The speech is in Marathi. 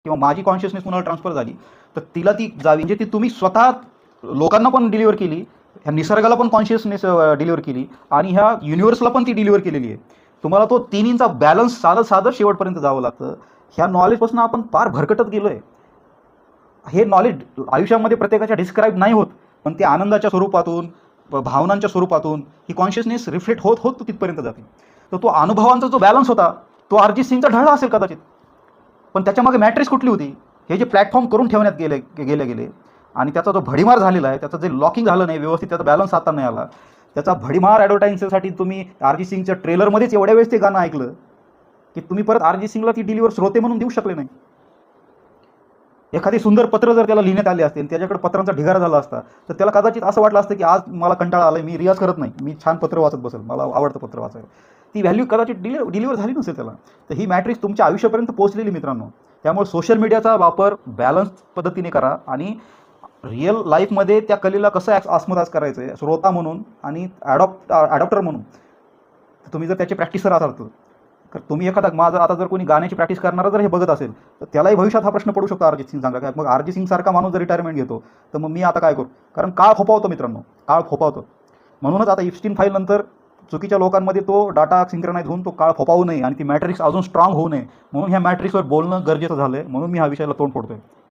किंवा माझी कॉन्शियसनेस कुणाला ट्रान्सफर झाली तर तिला ती जावी, म्हणजे ती तुम्ही स्वतः लोकांना पण डिलिव्हर केली, ह्या निसर्गाला पण कॉन्शियसनेस डिलिव्हर केली आणि ह्या युनिव्हर्सला पण ती डिलिव्हर केलेली आहे. तुम्हाला तो तिन्हींचा बॅलन्स साधं साधं शेवटपर्यंत जावं लागतं. ह्या नॉलेजपासून आपण फार भरकटत गेलो आहे. हे नॉलेज आयुष्यामध्ये प्रत्येकाच्या डिस्क्राईब नाही होत, पण ते आनंदाच्या स्वरूपातून, भावनांच्या स्वरूपातून ही कॉन्शियसनेस रिफ्लेक्ट होत होत तिथपर्यंत जाते. तर तो अनुभवांचा जो बॅलन्स होता तो अरिजित सिंगचा ढळला असेल कदाचित, पण त्याच्यामागे मॅट्रिक्स कुठली होती? हे जे प्लॅटफॉर्म करून ठेवण्यात गेले आणि त्याचा जो भडीमार झालेला आहे, त्याचं जे लॉकिंग झालं नाही व्यवस्थित, त्याचा बॅलन्स आता नाही आला, त्याचा भडीमार ॲडव्हर्टाईजसाठी तुम्ही अरिजित सिंगच्या ट्रेलरमध्येच एवढ्या वेळेस ते गाणं ऐकलं की तुम्ही परत अरिजित सिंगला ती डिलिव्हर श्रोते म्हणून देऊ शकले नाही. एखादी सुंदर पत्र जर त्याला लिहिण्यात आले असते आणि त्याच्याकडे पत्रांचा ढिगारा झाला असता तर त्याला कदाचित असं वाटलं असतं की आज मला कंटाळा आला, मी रियाज करत नाही, मी छान पत्र वाचत बसेल, मला आवडतं पत्र वाचायला. ती व्हॅल्यू कदाचित डिलिव्हर झाली नसेल त्याला. तर ही मॅट्रिक्स तुमच्या आयुष्यापर्यंत पोहोचलेली मित्रांनो. त्यामुळे सोशल मीडियाचा वापर बॅलन्स पद्धतीने करा आणि रिअल लाईफमध्ये त्या कलेला कसं आस्मदास करायचं आहे श्रोता म्हणून आणि ॲडॉप्टर म्हणून. तुम्ही जर त्याचे प्रॅक्टिसर असाल तर तुम्ही एखादा माझं आता जर कोणी गाण्याची प्रॅक्टिस करणारा जर हे बघत असेल तर त्यालाही भविष्यात हा प्रश्न पडू शकतो अरिजित सिंग सांगा काय. मग अरिजित सिंग सारखा माणूस जर रिटायरमेंट घेतो तर मग मी आता काय करू? कारण काळ फोपावतो मित्रांनो, काळ फोपावतो. म्हणूनच आता इप्स्टीन फाईल नंतर चुकीच्या लोकांमध्ये तो डाटा सिंक्रोनाइज होऊन तो काळ फोपावू नये आणि ती मॅट्रिक्स अजून स्ट्रॉंग होऊ नये म्हणून ह्या मॅट्रिक्सवर बोलणं गरजेचं झालं आहे. म्हणून मी हा विषयाला तोंड फोडतोय.